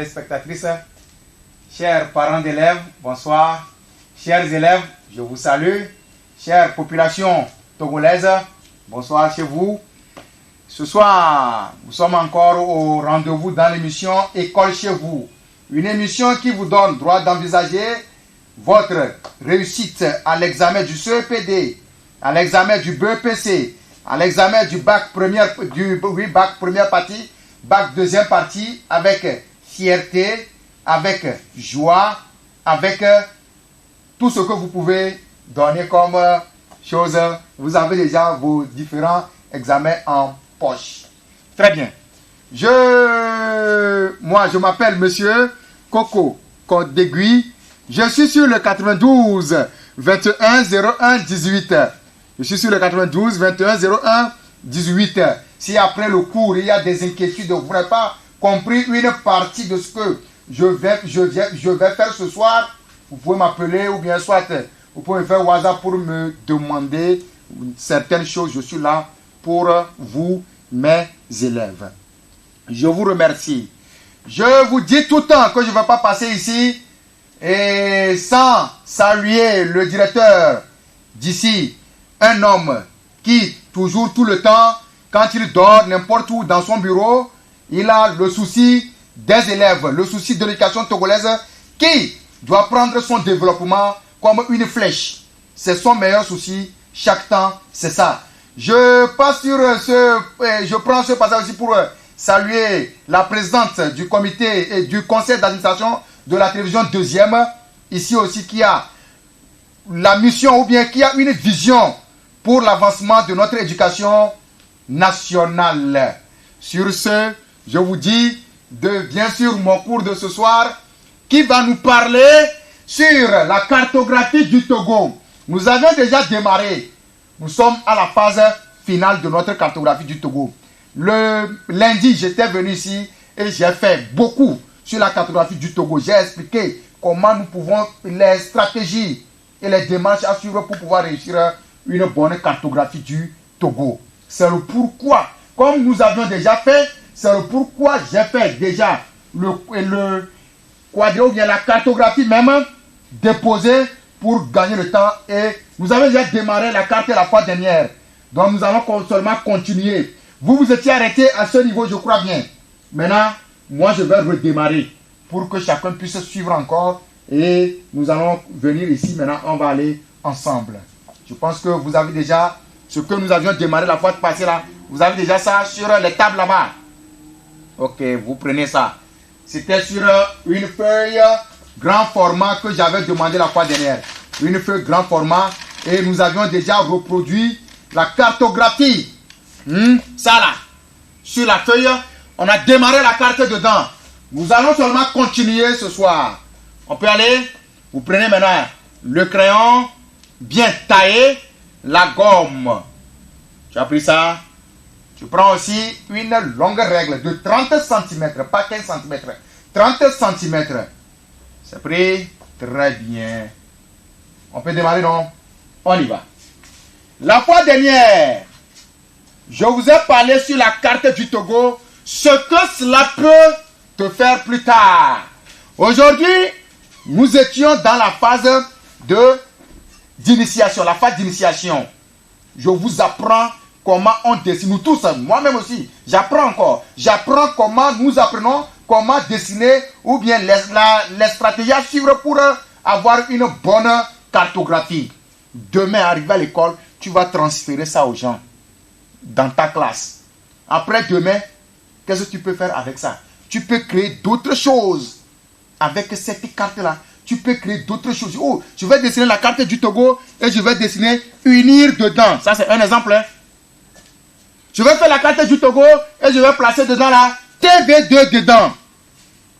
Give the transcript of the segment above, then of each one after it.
téléspectatrices, chers parents d'élèves, bonsoir. Chers élèves, je vous salue. Chère population togolaise, bonsoir chez vous. Ce soir, nous sommes encore au rendez-vous dans l'émission École chez vous. Une émission qui vous donne droit d'envisager votre réussite à l'examen du CEPD, à l'examen du BEPC, à l'examen du bac première partie, bac deuxième partie, avec fierté, avec joie, avec tout ce que vous pouvez donner comme chose. Vous avez déjà vos différents examens en poche. Très bien. Moi, je m'appelle Monsieur Coco Côte d'Aiguille. Je suis sur le 92 21 01 18. Je suis sur le 92 21 01 18. Si après le cours, il y a des inquiétudes, vous n'avez pas compris une partie de ce que je vais faire ce soir, vous pouvez m'appeler ou bien soit vous pouvez faire WhatsApp pour me demander certaines choses. Je suis là pour vous, mes élèves. Je vous remercie. Je vous dis tout le temps que je ne vais pas passer ici et sans saluer le directeur d'ici, un homme qui, toujours, tout le temps, quand il dort n'importe où dans son bureau, il a le souci des élèves, le souci de l'éducation togolaise qui doit prendre son développement comme une flèche. C'est son meilleur souci, chaque temps, c'est ça. Je prends ce passage aussi pour saluer la présidente du comité et du conseil d'administration de la télévision deuxième, ici aussi qui a la mission ou bien qui a une vision pour l'avancement de notre éducation nationale. Sur ce, je vous dis bien sûr mon cours de ce soir qui va nous parler sur la cartographie du Togo. Nous avions déjà démarré. Nous sommes à la phase finale de notre cartographie du Togo. Le lundi, j'étais venu ici et j'ai fait beaucoup sur la cartographie du Togo. J'ai expliqué comment nous pouvons, les stratégies et les démarches à suivre pour pouvoir réussir une bonne cartographie du Togo. C'est le pourquoi, comme nous avions déjà fait, c'est le pourquoi j'ai fait déjà le quadrillage ou bien la cartographie même déposée pour gagner le temps. Et nous avons déjà démarré la carte la fois dernière. Donc nous allons seulement continuer. Vous étiez arrêté à ce niveau, je crois bien. Maintenant, moi je vais redémarrer pour que chacun puisse suivre encore. Et nous allons venir ici maintenant, on va aller ensemble. Je pense que vous avez déjà ce que nous avions démarré la fois passée là. Vous avez déjà ça sur les tables là-bas. Ok, vous prenez ça. C'était sur une feuille grand format que j'avais demandé la fois dernière. Une feuille grand format. Et nous avions déjà reproduit la cartographie. Ça là. Sur la feuille, on a démarré la carte dedans. Nous allons seulement continuer ce soir. On peut aller. Vous prenez maintenant le crayon bien taillé. La gomme. Tu as pris ça. Tu prends aussi une longue règle de 30 cm, pas 15 cm. 30 cm. C'est pris. Très bien. On peut démarrer, non? On y va. La fois dernière, je vous ai parlé sur la carte du Togo, ce que cela peut te faire plus tard. Aujourd'hui, nous étions dans la phase d'initiation, la phase d'initiation. Je vous apprends comment on dessine, nous tous, moi-même aussi, j'apprends encore. J'apprends comment nous apprenons, comment dessiner ou bien les stratégies à suivre pour avoir une bonne cartographie. Demain, arrivé à l'école, tu vas transférer ça aux gens dans ta classe. Après demain, qu'est-ce que tu peux faire avec ça? Tu peux créer d'autres choses avec cette carte-là. Tu peux créer d'autres choses. Oh, je vais dessiner la carte du Togo et je vais dessiner unir dedans. Ça, c'est un exemple. Hein? Je vais faire la carte du Togo et je vais placer dedans la TV2 dedans.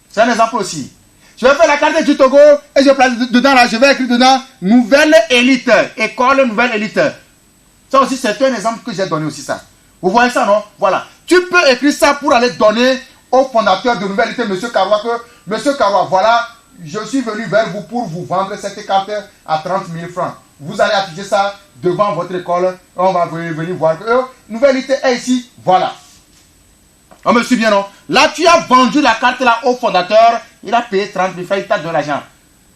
C'est un exemple aussi. Je vais faire la carte du Togo et je vais placer dedans là. Je vais écrire dedans nouvelle élite. École nouvelle élite. Ça aussi, c'est un exemple que j'ai donné aussi ça. Vous voyez ça, non? Voilà. Tu peux écrire ça pour aller donner au fondateur de nouvelle élite, M. Karoua, que M. Karoua, voilà, je suis venu vers vous pour vous vendre cette carte à 30 000 francs. Vous allez afficher ça devant votre école. On va venir voir que nouvelle élite est ici. Voilà. On me suit bien, non? Là, tu as vendu la carte là au fondateur. Il a payé 30 000 francs, il t'a donné l'argent.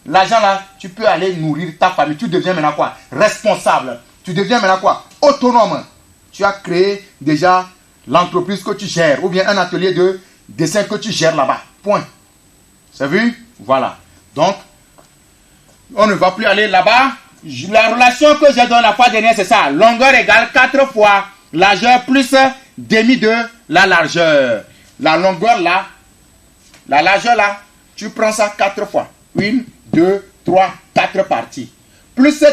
L'argent là, tu peux aller nourrir ta famille. Tu deviens maintenant quoi? Responsable. Tu deviens maintenant quoi? Autonome. Tu as créé déjà l'entreprise que tu gères. Ou bien un atelier de dessin que tu gères là-bas. Point. C'est vu? Voilà. Donc, on ne va plus aller là-bas. La relation que j'ai donnée la fois dernière, c'est ça. Longueur égale 4 fois largeur plus demi de la largeur. La longueur là, la largeur là, tu prends ça 4 fois. 1, 2, 3, 4 parties. Plus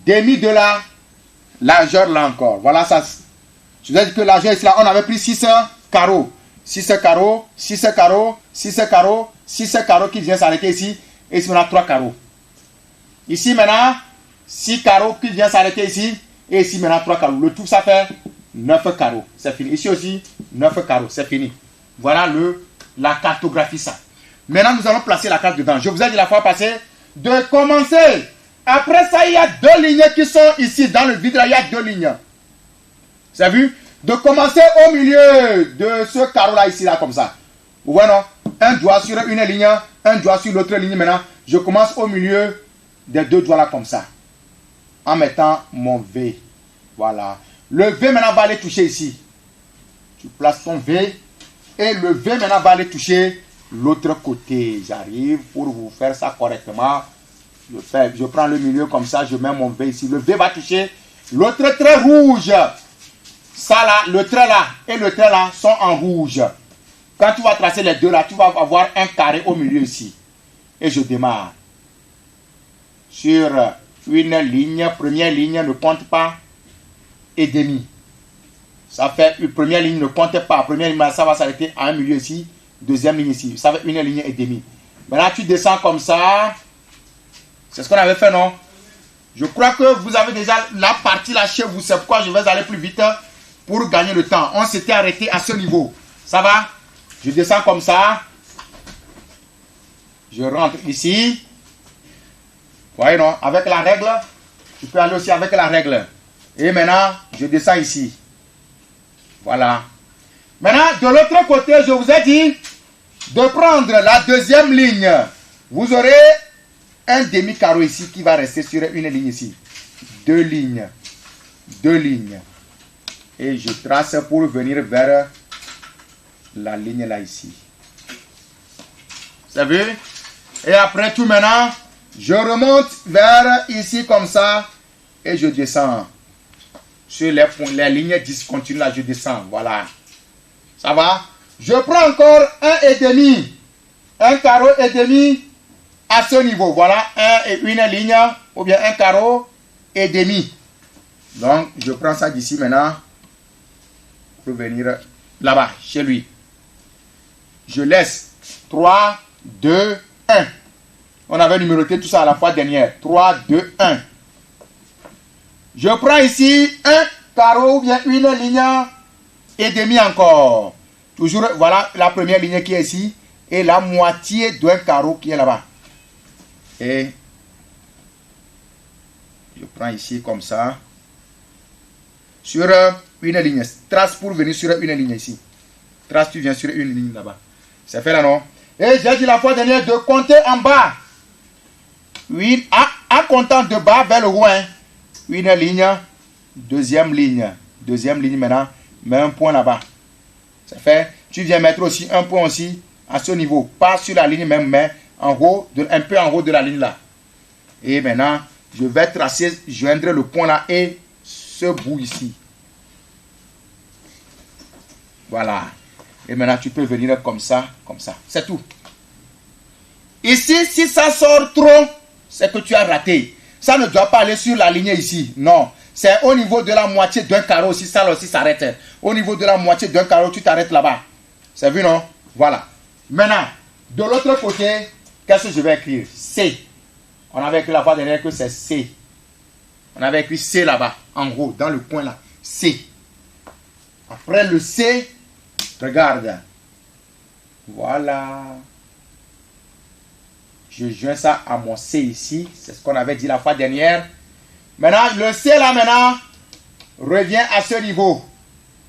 demi de la largeur là encore. Voilà ça. Je vous ai dit que largeur ici là, on avait pris 6 carreaux. 6 carreaux, 6 carreaux, 6 carreaux, 6 carreaux qui vient s'arrêter ici. Et ici, on a 3 carreaux. Ici, maintenant, 6 carreaux qui vient s'arrêter ici. Et ici, maintenant, 3 carreaux. Le tout, ça fait 9 carreaux. C'est fini. Ici aussi, 9 carreaux. C'est fini. Voilà la cartographie, ça. Maintenant, nous allons placer la carte dedans. Je vous ai dit la fois passée de commencer. Après ça, il y a 2 lignes qui sont ici. Dans le vide, là, il y a 2 lignes. Vous avez vu? De commencer au milieu de ce carreau-là, ici, là, comme ça. Vous voyez, non? Un doigt sur une ligne, un doigt sur l'autre ligne. Maintenant, je commence au milieu des 2 doigts là comme ça. En mettant mon V. Voilà. Le V maintenant va aller toucher ici. Tu places ton V. Et le V maintenant va aller toucher l'autre côté. J'arrive pour vous faire ça correctement. Je prends le milieu comme ça. Je mets mon V ici. Le V va toucher l'autre trait rouge. Ça là, le trait là et le trait là sont en rouge. Quand tu vas tracer les deux là, tu vas avoir un carré au milieu ici. Et je démarre. Sur une ligne, première ligne ne compte pas et demi. Ça fait une première ligne ne compte pas. Première ligne, ça va s'arrêter à un milieu ici. Deuxième ligne ici. Ça fait une ligne et demi. Maintenant, tu descends comme ça. C'est ce qu'on avait fait, non? Je crois que vous avez déjà la partie là chez vous. C'est pourquoi je vais aller plus vite pour gagner le temps. On s'était arrêté à ce niveau. Ça va? Je descends comme ça. Je rentre ici. Vous voyez, non? Avec la règle, tu peux aller aussi avec la règle. Et maintenant, je descends ici. Voilà. Maintenant, de l'autre côté, je vous ai dit de prendre la deuxième ligne. Vous aurez un demi-carreau ici qui va rester sur une ligne ici. 2 lignes. 2 lignes. Et je trace pour venir vers la ligne là ici. Vous avez vu? Et après tout maintenant, je remonte vers ici comme ça. Et je descends. Sur les lignes discontinues là, je descends. Voilà. Ça va? Je prends encore un et demi. Un carreau et demi à ce niveau. Voilà. Une ligne ou bien un carreau et demi. Donc, je prends ça d'ici maintenant. Pour venir là-bas, chez lui. Je laisse 3, 2, 1. On avait numéroté tout ça à la fois dernière. 3, 2, 1. Je prends ici un carreau ou bien une ligne et demi encore. Toujours, voilà la première ligne qui est ici. Et la moitié d'un carreau qui est là-bas. Et je prends ici comme ça. Sur une ligne. Trace pour venir sur une ligne ici. Trace, tu viens sur une ligne là-bas. C'est fait là, non? Et j'ai dit la fois dernière de compter en bas. Oui, en comptant de bas vers le haut. Hein. Une ligne, deuxième ligne. Deuxième ligne maintenant. Mets un point là-bas. C'est fait. Tu viens mettre aussi un point aussi à ce niveau. Pas sur la ligne même, mais en haut, un peu en haut de la ligne là. Et maintenant, je vais tracer, joindre le point là et ce bout ici. Voilà. Et maintenant, tu peux venir comme ça, comme ça. C'est tout. Ici, si ça sort trop, c'est que tu as raté. Ça ne doit pas aller sur la ligne ici. Non. C'est au niveau de la moitié d'un carreau. Si ça aussi s'arrête. Au niveau de la moitié d'un carreau, tu t'arrêtes là-bas. C'est vu, non? Voilà. Maintenant, de l'autre côté, qu'est-ce que je vais écrire? C. On avait écrit la fois dernière que c'est C. On avait écrit C là-bas, en gros, dans le coin là. C. Après le C, regarde. Voilà. Je joins ça à mon C ici. C'est ce qu'on avait dit la fois dernière. Maintenant, le C là maintenant revient à ce niveau.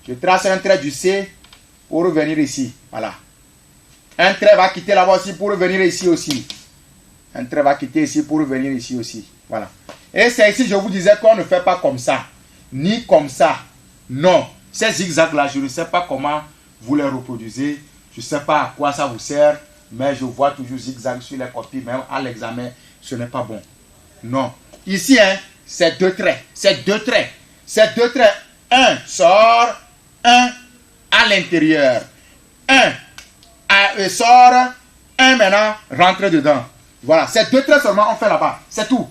Je trace un trait du C pour venir ici. Voilà. Un trait va quitter là-bas aussi pour venir ici aussi. Un trait va quitter ici pour venir ici aussi. Voilà. Et c'est ici, je vous disais qu'on ne fait pas comme ça. Ni comme ça. Non. Ces zigzags-là, je ne sais pas comment vous les reproduisez. Je ne sais pas à quoi ça vous sert. Mais je vois toujours zigzag sur les copies. Même à l'examen, ce n'est pas bon. Non. Ici, hein, c'est deux traits. C'est deux traits. C'est deux traits. Un sort. Un à l'intérieur. Un sort. Un maintenant rentre dedans. Voilà. C'est deux traits seulement on fait là-bas. C'est tout.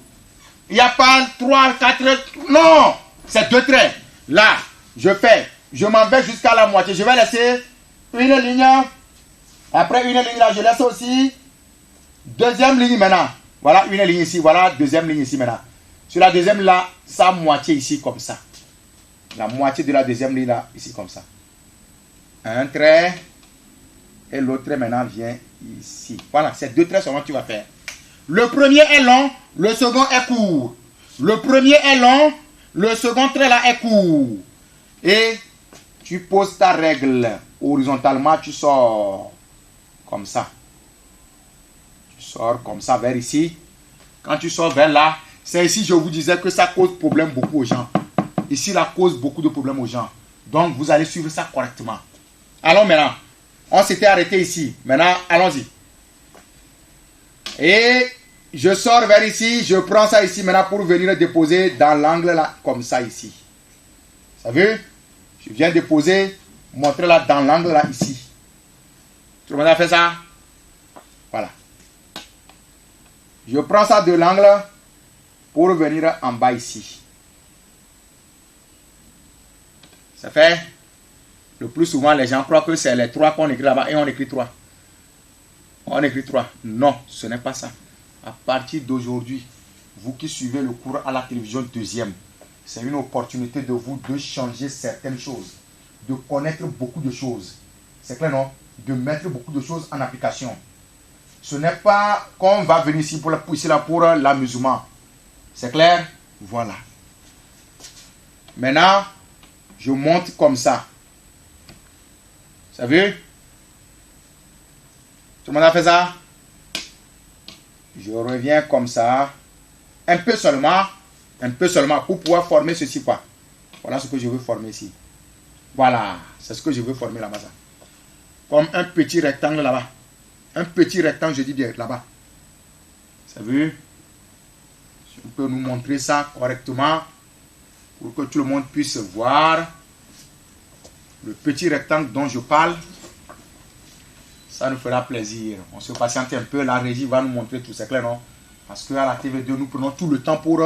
Il n'y a pas 3, 4. Non. C'est deux traits. Là, je fais. Je m'en vais jusqu'à la moitié. Je vais laisser une ligne. Après une ligne là, je laisse aussi. Deuxième ligne maintenant. Voilà une ligne ici. Voilà deuxième ligne ici maintenant. Sur la deuxième là, sa moitié ici comme ça. La moitié de la deuxième ligne là, ici comme ça. Un trait. Et l'autre trait maintenant vient ici. Voilà, c'est deux traits seulement que tu vas faire. Le premier est long, le second est court. Le premier est long, le second trait là est court. Et tu poses ta règle horizontalement, tu sors comme ça. Tu sors comme ça vers ici. Quand tu sors vers là, c'est ici je vous disais que ça cause problème beaucoup aux gens. Ici, ça cause beaucoup de problèmes aux gens. Donc, vous allez suivre ça correctement. Allons maintenant. On s'était arrêté ici. Maintenant, allons-y. Et je sors vers ici. Je prends ça ici maintenant pour venir le déposer dans l'angle là, comme ça ici. Vous savez? Je viens déposer, montrer là dans l'angle là ici. Tout le monde a fait ça? Voilà. Je prends ça de l'angle pour venir en bas ici. Ça fait? Le plus souvent, les gens croient que c'est les 3 qu'on écrit là-bas et on écrit 3. On écrit 3. Non, ce n'est pas ça. À partir d'aujourd'hui, vous qui suivez le cours à la télévision deuxième, c'est une opportunité de vous de changer certaines choses, de connaître beaucoup de choses. C'est clair, non? De mettre beaucoup de choses en application. Ce n'est pas qu'on va venir ici pour l'amusement. C'est clair? Voilà. Maintenant, je monte comme ça. Vous savez? Tout le monde a fait ça? Je reviens comme ça. Un peu seulement pour pouvoir former ceci quoi. Voilà ce que je veux former ici. Voilà, c'est ce que je veux former là-bas. Comme un petit rectangle là-bas. Un petit rectangle, je dis bien là-bas. Vous savez? Si on peut nous montrer ça correctement pour que tout le monde puisse voir le petit rectangle dont je parle. Ça nous fera plaisir. On se patiente un peu. La régie va nous montrer tout. C'est clair, non? Parce qu'à la TV2, nous prenons tout le temps pour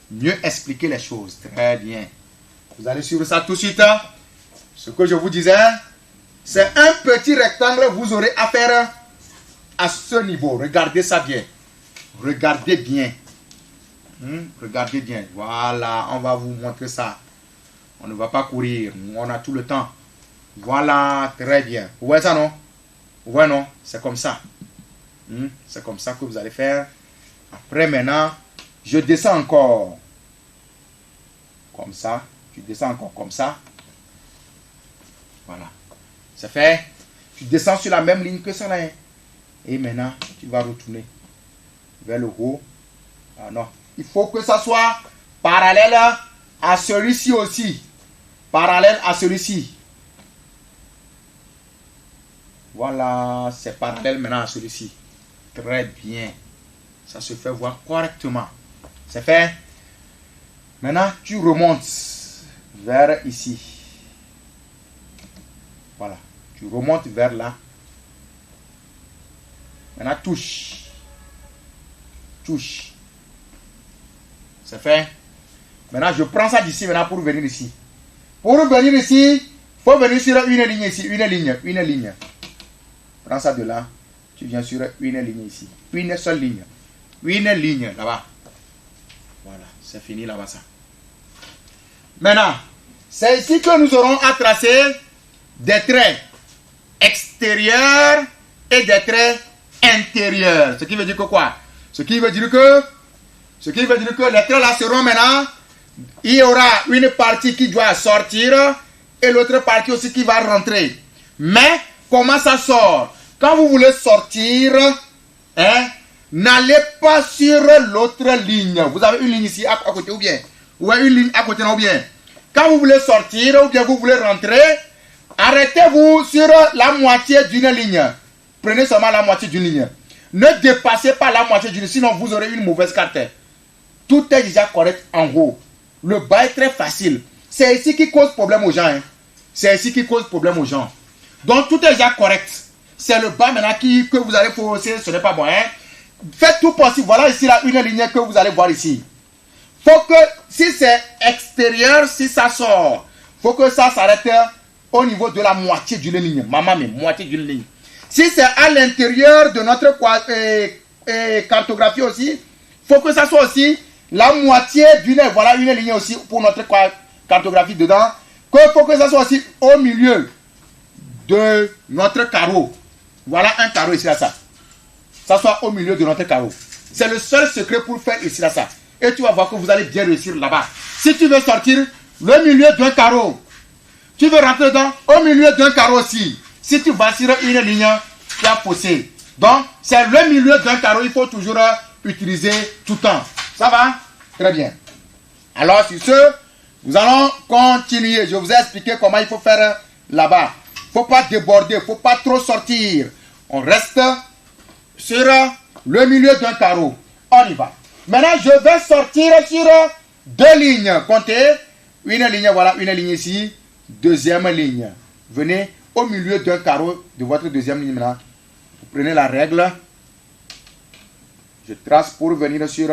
mieux expliquer les choses. Très bien. Vous allez suivre ça tout de suite. Ce que je vous disais, c'est un petit rectangle. Vous aurez à faire à ce niveau. Regardez ça bien. Regardez bien. Regardez bien. Voilà. On va vous montrer ça. On ne va pas courir. On a tout le temps. Voilà. Très bien. Vous voyez ça, non? Vous voyez, non? C'est comme ça. C'est comme ça que vous allez faire. Après, maintenant, je descends encore. Comme ça. Tu descends encore comme ça. Voilà. C'est fait. Tu descends sur la même ligne que ça là. Et maintenant, tu vas retourner vers le haut. Ah non. Il faut que ça soit parallèle à celui-ci aussi. Parallèle à celui-ci. Voilà. C'est parallèle maintenant à celui-ci. Très bien. Ça se fait voir correctement. C'est fait. Maintenant, tu remontes vers ici. Voilà. Tu remontes vers là. Maintenant, touche. Touche. C'est fait. Maintenant, je prends ça d'ici maintenant pour venir ici. Pour venir ici, il faut venir sur une ligne ici. Une ligne. Prends ça de là. Tu viens sur une ligne ici. Une seule ligne. Une ligne là-bas. Voilà, c'est fini là-bas ça. Maintenant, c'est ici que nous aurons à tracer des traits extérieurs et des traits intérieurs. Ce qui veut dire que quoi? Ce qui veut dire que les traits là seront maintenant, il y aura une partie qui doit sortir et l'autre partie aussi qui va rentrer. Mais, comment ça sort? Quand vous voulez sortir, hein, n'allez pas sur l'autre ligne. Vous avez une ligne ici à côté ou bien? Ou une ligne à côté ou bien? Quand vous voulez sortir ou bien vous voulez rentrer, arrêtez-vous sur la moitié d'une ligne. Prenez seulement la moitié d'une ligne. Ne dépassez pas la moitié d'une ligne, sinon vous aurez une mauvaise carte. Tout est déjà correct en haut. Le bas est très facile. C'est ici qui cause problème aux gens. Hein. C'est ici qui cause problème aux gens. Donc tout est déjà correct. C'est le bas maintenant que vous allez fausser, ce n'est pas bon. Hein. Faites tout possible. Voilà ici là, une ligne que vous allez voir ici. Faut que, si c'est extérieur, si ça sort, faut que ça s'arrête au niveau de la moitié d'une ligne. Maman, mais moitié d'une ligne. Si c'est à l'intérieur de notre cartographie aussi, faut que ça soit aussi la moitié d'une, voilà une ligne aussi pour notre cartographie dedans. Faut que ça soit aussi au milieu de notre carreau. Voilà un carreau ici là, ça. Ça soit au milieu de notre carreau. C'est le seul secret pour faire ici là, ça. Et tu vas voir que vous allez bien réussir là-bas. Si tu veux sortir le milieu d'un carreau, tu veux rentrer dedans, au milieu d'un carreau aussi. Si tu vas sur une ligne, tu as faussé. Donc, c'est le milieu d'un carreau, il faut toujours utiliser tout le temps. Ça va? Très bien. Alors, sur ce, nous allons continuer. Je vous ai expliqué comment il faut faire là-bas. Il ne faut pas déborder, il ne faut pas trop sortir. On reste sur le milieu d'un carreau. On y va. Maintenant, je vais sortir sur deux lignes. Comptez. Une ligne, voilà, une ligne ici. Deuxième ligne. Venez au milieu d'un carreau de votre deuxième ligne. Maintenant. Vous prenez la règle. Je trace pour venir sur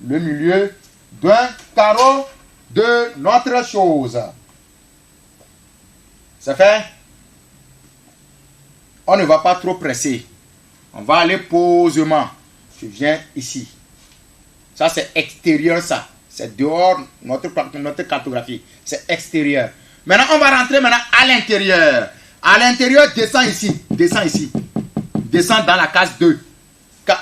le milieu d'un carreau de notre chose. C'est fait? On ne va pas trop presser. On va aller posément. Je viens ici. Ça, c'est extérieur, ça. C'est dehors, notre cartographie. C'est extérieur. Maintenant, on va rentrer maintenant à l'intérieur. À l'intérieur, descends ici. Descends ici. Descends dans la case 2.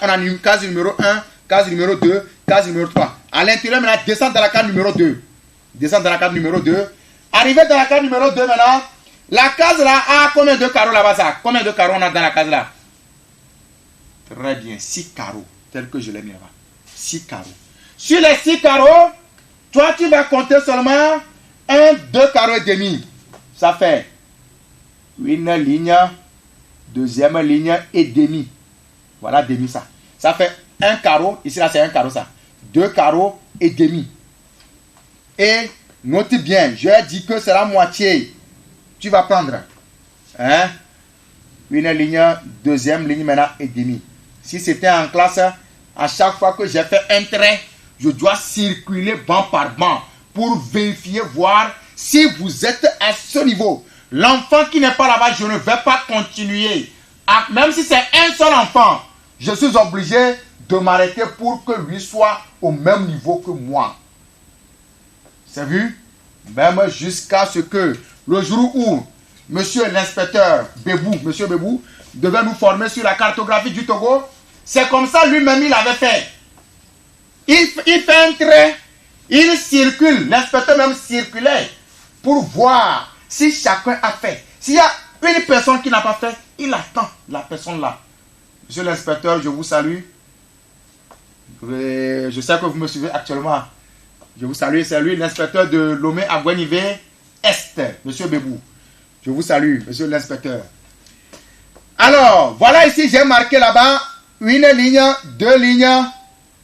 On a une case numéro 1, case numéro 2, case numéro 3. À l'intérieur, maintenant, descends dans la case numéro 2. Descends dans la case numéro 2. Arrivé dans la case numéro 2, maintenant, la case là a combien de carreaux là-bas, ça? Combien de carreaux on a dans la case là? Très bien, 6 carreaux, tel que je l'ai mis là-bas. 6 carreaux. Sur les 6 carreaux, toi, tu vas compter seulement 1, 2 carreaux et demi. Ça fait une ligne, deuxième ligne et demi. Voilà, demi ça. Ça fait un carreau, ici là c'est un carreau ça. 2 carreaux et demi. Et note bien, je dis que c'est la moitié. Tu vas prendre hein, une ligne, deuxième ligne maintenant et demi. Si c'était en classe, à chaque fois que j'ai fait un trait, je dois circuler banc par banc pour vérifier, voir si vous êtes à ce niveau. L'enfant qui n'est pas là-bas, je ne vais pas continuer. Même si c'est un seul enfant, je suis obligé de m'arrêter pour que lui soit au même niveau que moi. C'est vu? Même jusqu'à ce que le jour où monsieur l'inspecteur Bébou, monsieur Bébou, devait nous former sur la cartographie du Togo, c'est comme ça lui-même il avait fait. Il fait un trait, il circule, l'inspecteur même circulait pour voir si chacun a fait. S'il y a une personne qui n'a pas fait, il attend la personne là. Monsieur l'inspecteur, je vous salue. Je sais que vous me suivez actuellement. Je vous salue, c'est lui l'inspecteur de Lomé à Guanivé Est, monsieur Bébou. Je vous salue, monsieur l'inspecteur. Alors, voilà ici, j'ai marqué là-bas une ligne, 2 lignes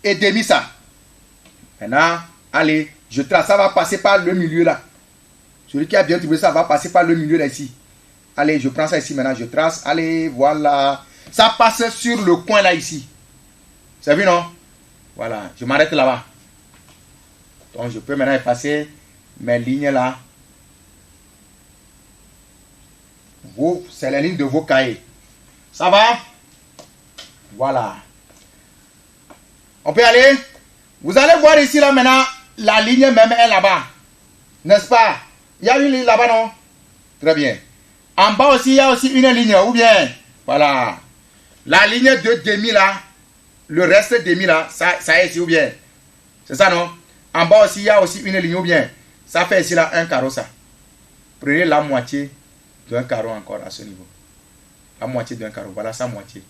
et demi ça. Maintenant, allez, je trace, ça va passer par le milieu là. Celui qui a bien trouvé ça va passer par le milieu là ici. Allez, je prends ça ici maintenant, je trace. Allez, voilà. Ça passe sur le coin là ici. C'est vu non? Voilà, je m'arrête là-bas. Donc, je peux maintenant effacer mes lignes là. C'est la ligne de vos cahiers. Ça va? Voilà. On peut aller? Vous allez voir ici là maintenant, la ligne même est là-bas. N'est-ce pas? Il y a une ligne là-bas, non? Très bien. En bas aussi, il y a aussi une ligne, ou bien? Voilà. La ligne de demi là, le reste demi là, ça est ici, ou bien? C'est ça, non? En bas aussi, il y a aussi une ligne, ou bien? Ça fait ici là un carreau, ça. Prenez la moitié d'un carreau encore à ce niveau. La moitié d'un carreau. Voilà sa moitié.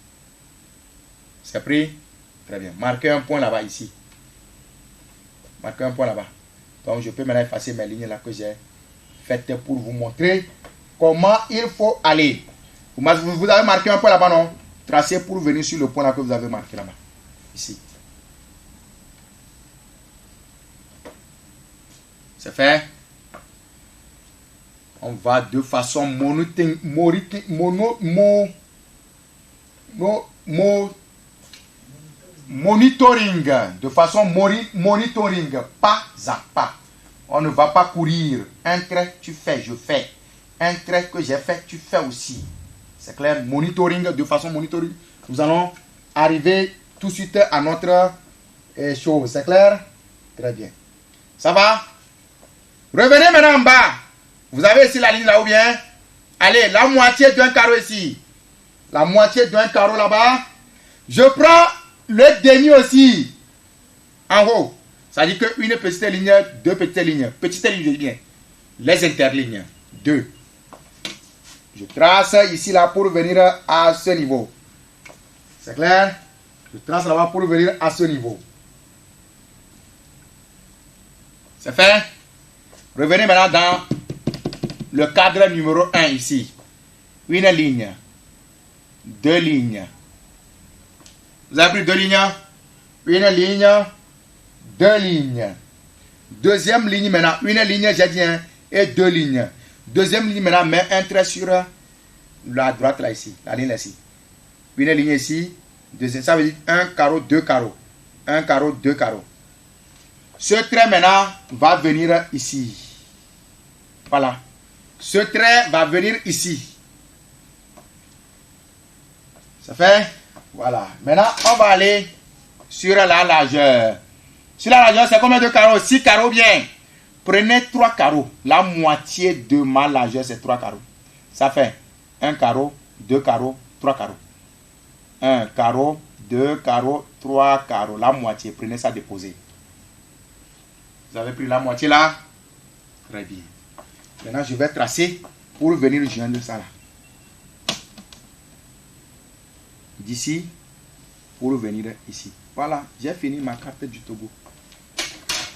C'est pris? Très bien. Marquez un point là-bas, ici. Marquez un point là-bas. Donc, je peux maintenant effacer mes lignes là que j'ai faites pour vous montrer comment il faut aller. Vous avez marqué un point là-bas, non? Tracez pour venir sur le point là que vous avez marqué là-bas. Ici. C'est fait? On va de façon monitoring, de façon monitoring, pas à pas. On ne va pas courir. Un trait, tu fais, je fais. Un trait que j'ai fait, tu fais aussi. C'est clair? Monitoring, de façon monitoring. Nous allons arriver tout de suite à notre chose. C'est clair? Très bien. Ça va? Revenez maintenant en bas. Vous avez ici la ligne là ou bien? Allez, la moitié d'un carreau ici. La moitié d'un carreau là-bas. Je prends le demi aussi. En haut. Ça dit qu'une petite ligne, deux petites lignes. Petite ligne, bien. Les interlignes. 2. Je trace ici là pour venir à ce niveau. C'est clair? Je trace là-bas pour venir à ce niveau. C'est fait? Revenez maintenant dans le cadre numéro 1 ici. Une ligne. 2 lignes. Vous avez pris 2 lignes? Une ligne. 2 lignes. Deuxième ligne maintenant. Une ligne, j'ai dit, hein, et 2 lignes. Deuxième ligne maintenant, mets un trait sur la droite là ici. La ligne là ici. Une ligne ici. Deuxième, ça veut dire 1 carreau, 2 carreaux. 1 carreau, 2 carreaux. Ce trait maintenant va venir ici. Voilà. Ce trait va venir ici. Ça fait? Voilà. Maintenant, on va aller sur la largeur. Sur la largeur, c'est combien de carreaux? 6 carreaux, bien. Prenez 3 carreaux. La moitié de ma largeur, c'est 3 carreaux. Ça fait 1 carreau, 2 carreaux, 3 carreaux. 1 carreau, 2 carreaux, 3 carreaux. La moitié. Prenez ça, déposez. Vous avez pris la moitié là? Très bien. Maintenant, je vais tracer pour venir joindre ça là. D'ici, pour venir ici. Voilà, j'ai fini ma carte du Togo.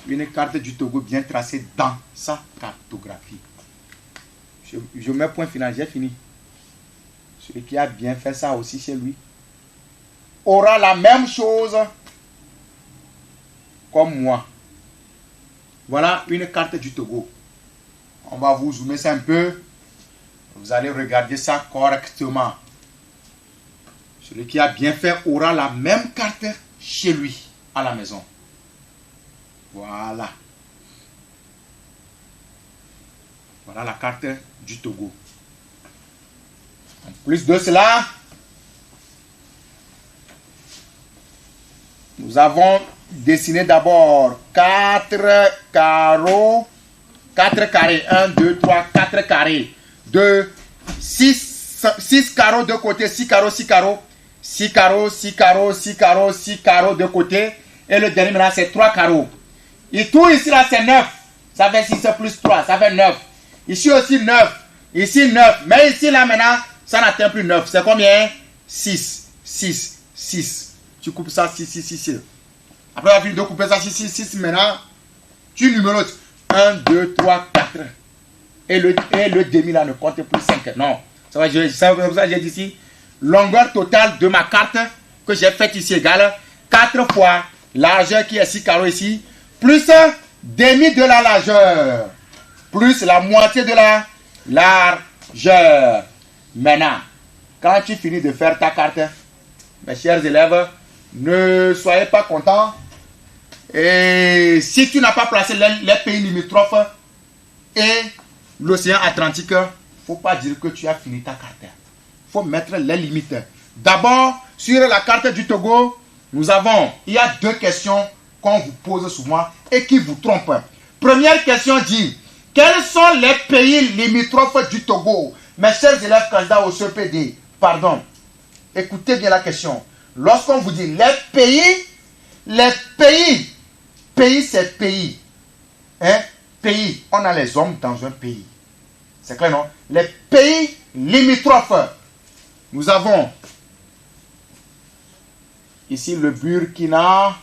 Une carte du Togo bien tracée dans sa cartographie. Je mets point final, j'ai fini. Celui qui a bien fait ça aussi chez lui aura la même chose comme moi. Voilà une carte du Togo. On va vous zoomer ça un peu. Vous allez regarder ça correctement. Celui qui a bien fait aura la même carte chez lui, à la maison. Voilà. Voilà la carte du Togo. En plus de cela, nous avons dessiné d'abord 4 carreaux. 4 carrés. 1, 2, 3, 4 carrés. 2, 6 carreaux de côté. 6 carreaux, 6 carreaux. 6 carreaux, 6 carreaux, 6 carreaux, 6 carreaux de côté. Et le dernier maintenant, c'est 3 carreaux. Et tout ici, là, c'est 9. Ça fait 6 plus 3, ça fait 9. Ici aussi 9. Ici 9. Mais ici, là, maintenant, ça n'atteint plus 9. C'est combien? 6. 6. 6. Tu coupes ça, 6, 6, 6, 6. Après, la fini de couper ça, 6, 6, 6. Maintenant, tu numérotes. 1, 2, 3, 4. Et le demi, là, ne compte plus 5. Non. Ça va, j'ai dit ici. Longueur totale de ma carte que j'ai faite ici égale 4 fois largeur qui est 6 carreaux ici, plus demi de la largeur, plus la moitié de la largeur. Maintenant, quand tu finis de faire ta carte, mes chers élèves, ne soyez pas contents. Et si tu n'as pas placé les pays limitrophes et l'océan Atlantique, il ne faut pas dire que tu as fini ta carte. Il faut mettre les limites. D'abord, sur la carte du Togo, il y a 2 questions qu'on vous pose souvent et qui vous trompent. Première question dit, quels sont les pays limitrophes du Togo? Mes chers élèves candidats au CPD, pardon, écoutez bien la question. Lorsqu'on vous dit les pays c'est pays. Hein? Pays, on a les hommes dans un pays. C'est clair, non? Les pays limitrophes. Nous avons ici le Burkina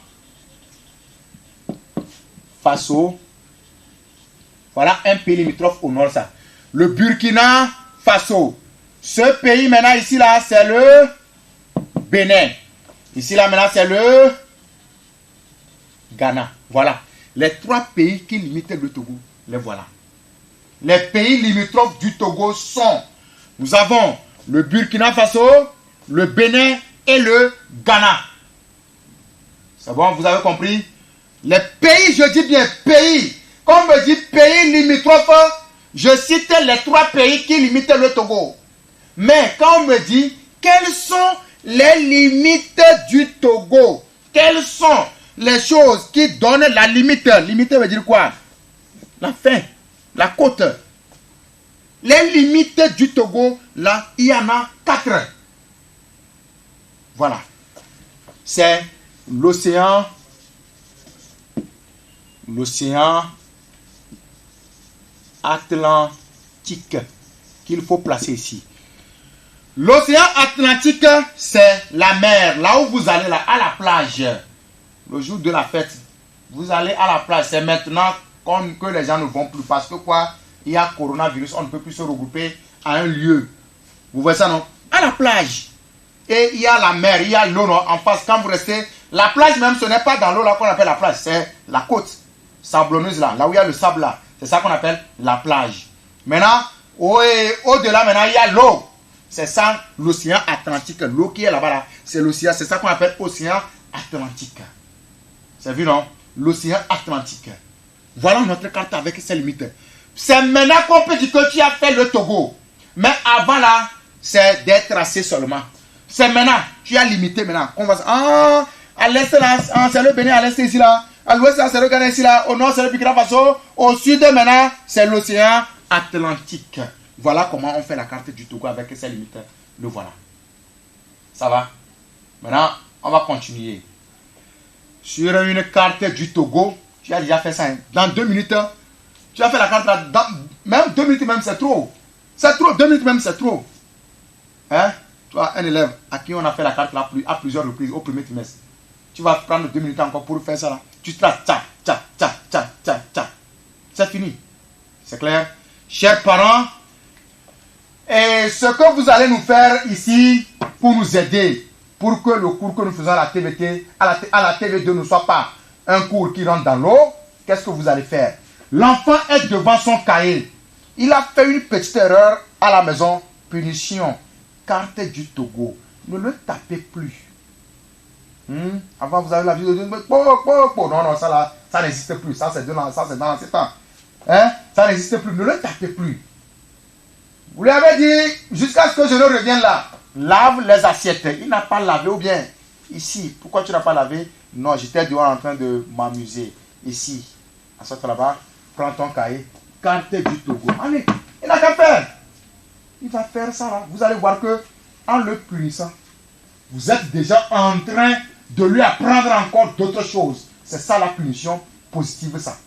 Faso. Voilà un pays limitrophe au nord, ça. Le Burkina Faso. Ce pays maintenant ici là, c'est le Bénin. Ici là maintenant, c'est le Ghana. Voilà. Les 3 pays qui limitent le Togo. Les voilà. Les pays limitrophes du Togo sont, nous avons le Burkina Faso, le Bénin et le Ghana. C'est bon, vous avez compris? Les pays, je dis bien pays. Quand on me dit pays limitrophes, je cite les 3 pays qui limitent le Togo. Mais quand on me dit quelles sont les limites du Togo, quelles sont les choses qui donnent la limite? Limite veut dire quoi? La fin, la côte. Les limites du Togo, là, il y en a 4. Voilà. C'est l'océan Atlantique qu'il faut placer ici. L'océan Atlantique, c'est la mer. Là où vous allez, là, à la plage, le jour de la fête, vous allez à la plage. C'est maintenant que les gens ne vont plus. Parce que quoi? Il y a coronavirus, on ne peut plus se regrouper à un lieu. Vous voyez ça, non? À la plage. Et il y a la mer, il y a l'eau, en face. Quand vous restez, la plage même, ce n'est pas dans l'eau là qu'on appelle la plage. C'est la côte sablonneuse là, là où il y a le sable là. C'est ça qu'on appelle la plage. Maintenant, au-delà, maintenant, il y a l'eau. C'est ça, l'océan Atlantique. L'eau qui est là-bas, là, c'est l'océan. C'est ça qu'on appelle océan Atlantique. C'est vu, non? L'océan Atlantique. Voilà notre carte avec ses limites. C'est maintenant qu'on peut dire que tu as fait le Togo. Mais avant là, c'est d'être tracé seulement. C'est maintenant, tu as limité maintenant. On va à l'est là, c'est le Bénin, à l'est ici là. À l'ouest là, c'est le Ghana ici là. Au nord, c'est le Burkina Faso. Au sud maintenant, c'est l'océan Atlantique. Voilà comment on fait la carte du Togo avec ses limites. Le voilà. Ça va? Maintenant, on va continuer. Sur une carte du Togo, tu as déjà fait ça. Dans 2 minutes, tu as fait la carte là. Même 2 minutes même, c'est trop. C'est trop. 2 minutes même, c'est trop. Hein? Tu as un élève à qui on a fait la carte là à plusieurs reprises au premier trimestre. Tu vas prendre 2 minutes encore pour faire ça là. Tu traces, c'est fini. C'est clair? Chers parents, et ce que vous allez nous faire ici pour nous aider, pour que le cours que nous faisons à la TVT, à la TV2 ne soit pas un cours qui rentre dans l'eau, qu'est-ce que vous allez faire? L'enfant est devant son cahier. Il a fait une petite erreur à la maison. Punition. Carte du Togo. Ne le tapez plus. Avant, vous avez la vidéo de... Non, non, ça là, ça n'existe plus. Ça, c'est dans l'ancien temps. Hein? Ça n'existe plus. Ne le tapez plus. Vous lui avez dit, jusqu'à ce que je ne revienne là, lave les assiettes. Il n'a pas lavé ou bien ici. Pourquoi tu n'as pas lavé? Non, j'étais dehors en train de m'amuser. Ici, à ce là-bas, prends ton cahier. Carte du Togo. Allez, il n'a qu'à faire. Il va faire ça là. Vous allez voir que en le punissant, vous êtes déjà en train de lui apprendre encore d'autres choses. C'est ça la punition positive, ça.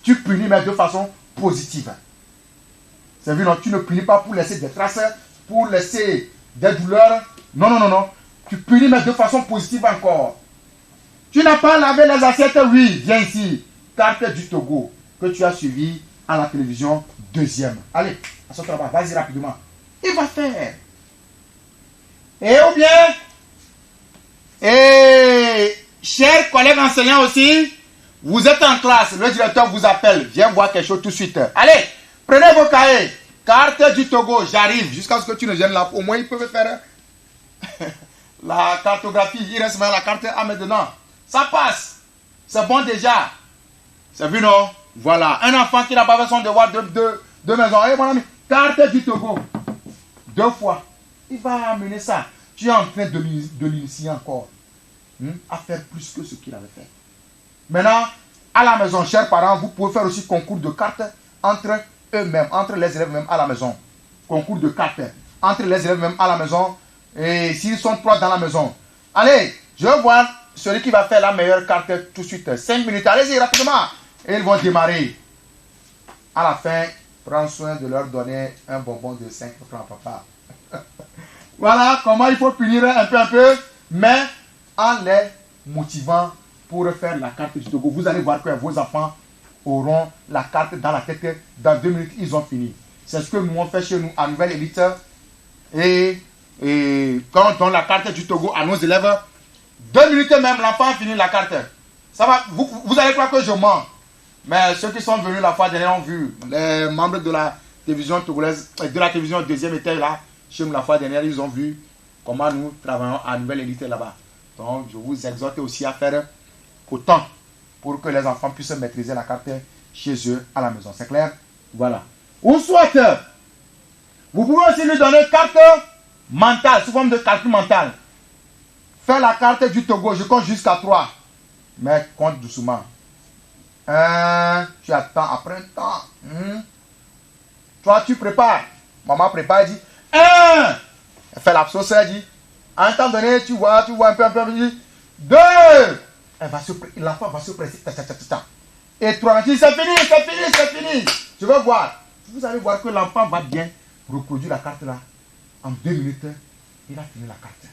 Tu punis mais de façon positive. C'est vu, non? Tu ne punis pas pour laisser des traces, pour laisser des douleurs. Non, non, non, non. Tu punis mais de façon positive encore. Tu n'as pas lavé les assiettes, oui, viens ici. Carte du Togo que tu as suivi à la télévision, 2e. Allez, à ce travail, vas-y rapidement. Il va faire. Et ou bien, et chers collègues enseignants aussi, vous êtes en classe, le directeur vous appelle, viens voir quelque chose tout de suite. Allez, prenez vos cahiers, carte du Togo, j'arrive, jusqu'à ce que tu ne viennes là. Au moins, ils peuvent faire la cartographie, il reste même la carte à mettre dedans. Ça passe, c'est bon déjà. C'est vu, non? Voilà, un enfant qui n'a pas fait son devoir de maison. Hey, mon ami, carte du Togo, 2 fois. Il va amener ça. Tu es en train de l'initier encore à faire plus que ce qu'il avait fait. Maintenant, à la maison, chers parents, vous pouvez faire aussi concours de cartes entre eux-mêmes, entre les élèves même à la maison. Concours de cartes entre les élèves même à la maison. Et s'ils sont 3 dans la maison. Allez, je vais voir celui qui va faire la meilleure carte tout de suite. 5 minutes, allez-y rapidement. Et ils vont démarrer. À la fin, Prends soin de leur donner un bonbon de 5 francs, papa. Voilà comment il faut punir un peu, mais en les motivant pour faire la carte du Togo. Vous allez voir que vos enfants auront la carte dans la tête. Dans 2 minutes, ils ont fini. C'est ce que nous on fait chez nous à Nouvelle Élite. Et quand on donne la carte du Togo à nos élèves, 2 minutes même, l'enfant a fini la carte. Ça va, vous allez croire que je mens. Mais ceux qui sont venus la fois dernière ont vu. Les membres de la télévision togolaise, de la télévision deuxième étaient là. Chez nous la fois dernière, ils ont vu comment nous travaillons à Nouvelle Élite là-bas. Donc, je vous exhorte aussi à faire autant pour que les enfants puissent maîtriser la carte chez eux à la maison. C'est clair? Voilà. Ou soit, vous pouvez aussi lui donner carte mentale, sous forme de calcul mental. Faire la carte du Togo, je compte jusqu'à 3. Mais compte doucement. 1, tu attends après un temps. Toi, tu prépares. Maman prépare, elle dit 1. Elle fait la sauce, elle dit. À un temps donné, tu vois un peu, elle dit 2. L'enfant va se presser. Et 3, elle dit c'est fini. Je veux voir. Vous allez voir que l'enfant va bien reproduire la carte là. En 2 minutes, il a fini la carte.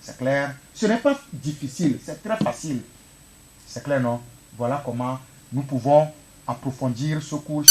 C'est clair? Ce n'est pas difficile, c'est très facile. C'est clair, non? Voilà comment nous pouvons approfondir ce cours.